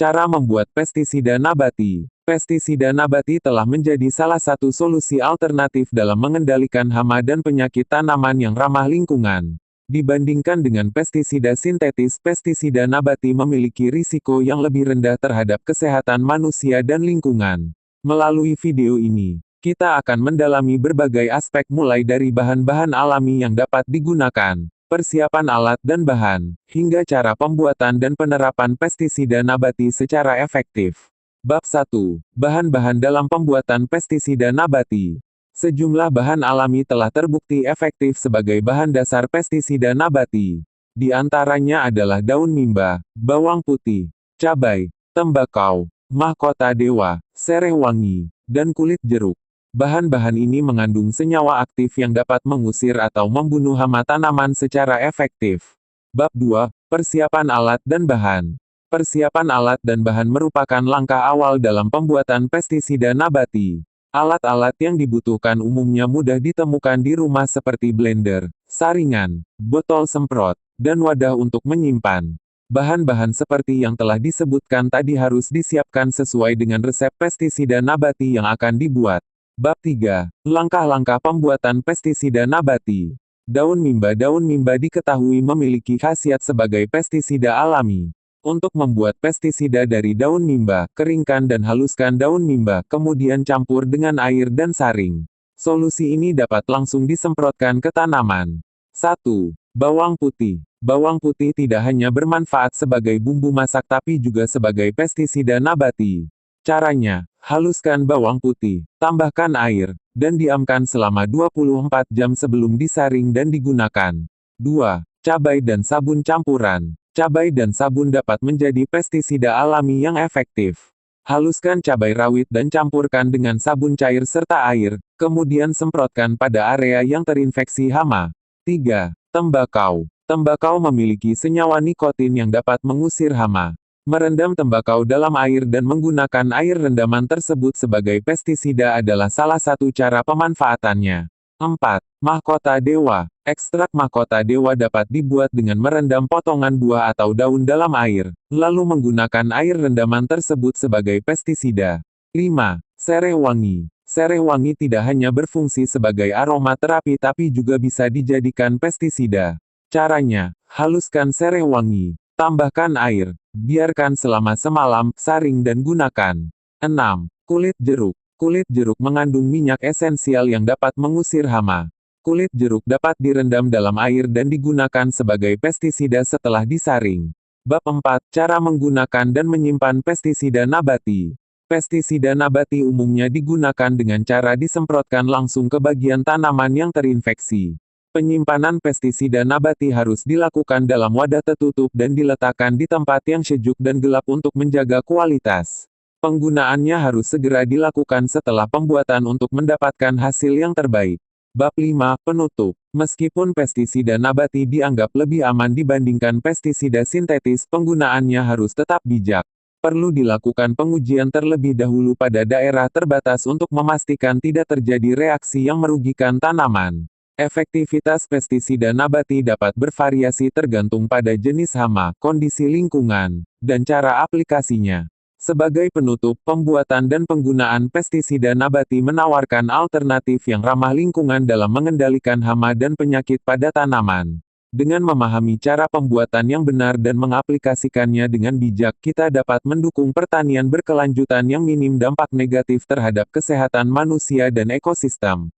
Cara membuat pestisida nabati. Pestisida nabati telah menjadi salah satu solusi alternatif dalam mengendalikan hama dan penyakit tanaman yang ramah lingkungan. Dibandingkan dengan pestisida sintetis, pestisida nabati memiliki risiko yang lebih rendah terhadap kesehatan manusia dan lingkungan. Melalui video ini, kita akan mendalami berbagai aspek mulai dari bahan-bahan alami yang dapat digunakan, persiapan alat dan bahan, hingga cara pembuatan dan penerapan pestisida nabati secara efektif. Bab 1. Bahan-bahan dalam pembuatan pestisida nabati. Sejumlah bahan alami telah terbukti efektif sebagai bahan dasar pestisida nabati. Di antaranya adalah daun mimba, bawang putih, cabai, tembakau, mahkota dewa, sereh wangi, dan kulit jeruk. Bahan-bahan ini mengandung senyawa aktif yang dapat mengusir atau membunuh hama tanaman secara efektif. Bab 2. Persiapan alat dan bahan. Persiapan alat dan bahan merupakan langkah awal dalam pembuatan pestisida nabati. Alat-alat yang dibutuhkan umumnya mudah ditemukan di rumah seperti blender, saringan, botol semprot, dan wadah untuk menyimpan. Bahan-bahan seperti yang telah disebutkan tadi harus disiapkan sesuai dengan resep pestisida nabati yang akan dibuat. Bab 3. Langkah-langkah pembuatan pestisida nabati. Daun mimba diketahui memiliki khasiat sebagai pestisida alami. Untuk membuat pestisida dari daun mimba, keringkan dan haluskan daun mimba, kemudian campur dengan air dan saring. Solusi ini dapat langsung disemprotkan ke tanaman. 1. Bawang putih. Bawang putih tidak hanya bermanfaat sebagai bumbu masak tapi juga sebagai pestisida nabati. Caranya, haluskan bawang putih, tambahkan air, dan diamkan selama 24 jam sebelum disaring dan digunakan. 2. Cabai dan sabun campuran. Cabai dan sabun dapat menjadi pestisida alami yang efektif. Haluskan cabai rawit dan campurkan dengan sabun cair serta air, kemudian semprotkan pada area yang terinfeksi hama. 3. Tembakau. Tembakau memiliki senyawa nikotin yang dapat mengusir hama. Merendam tembakau dalam air dan menggunakan air rendaman tersebut sebagai pestisida adalah salah satu cara pemanfaatannya. 4. Mahkota dewa. Ekstrak mahkota dewa dapat dibuat dengan merendam potongan buah atau daun dalam air, lalu menggunakan air rendaman tersebut sebagai pestisida. 5. Sereh wangi. Sereh wangi tidak hanya berfungsi sebagai aroma terapi tapi juga bisa dijadikan pestisida. Caranya, haluskan sereh wangi, tambahkan air, biarkan selama semalam, saring dan gunakan. 6. Kulit jeruk. Kulit jeruk mengandung minyak esensial yang dapat mengusir hama. Kulit jeruk dapat direndam dalam air dan digunakan sebagai pestisida setelah disaring. Bab 4. Cara menggunakan dan menyimpan pestisida nabati. Pestisida nabati umumnya digunakan dengan cara disemprotkan langsung ke bagian tanaman yang terinfeksi. Penyimpanan pestisida nabati harus dilakukan dalam wadah tertutup dan diletakkan di tempat yang sejuk dan gelap untuk menjaga kualitas. Penggunaannya harus segera dilakukan setelah pembuatan untuk mendapatkan hasil yang terbaik. Bab 5. Penutup. Meskipun pestisida nabati dianggap lebih aman dibandingkan pestisida sintetis, penggunaannya harus tetap bijak. Perlu dilakukan pengujian terlebih dahulu pada daerah terbatas untuk memastikan tidak terjadi reaksi yang merugikan tanaman. Efektivitas pestisida nabati dapat bervariasi tergantung pada jenis hama, kondisi lingkungan, dan cara aplikasinya. Sebagai penutup, pembuatan dan penggunaan pestisida nabati menawarkan alternatif yang ramah lingkungan dalam mengendalikan hama dan penyakit pada tanaman. Dengan memahami cara pembuatan yang benar dan mengaplikasikannya dengan bijak, kita dapat mendukung pertanian berkelanjutan yang minim dampak negatif terhadap kesehatan manusia dan ekosistem.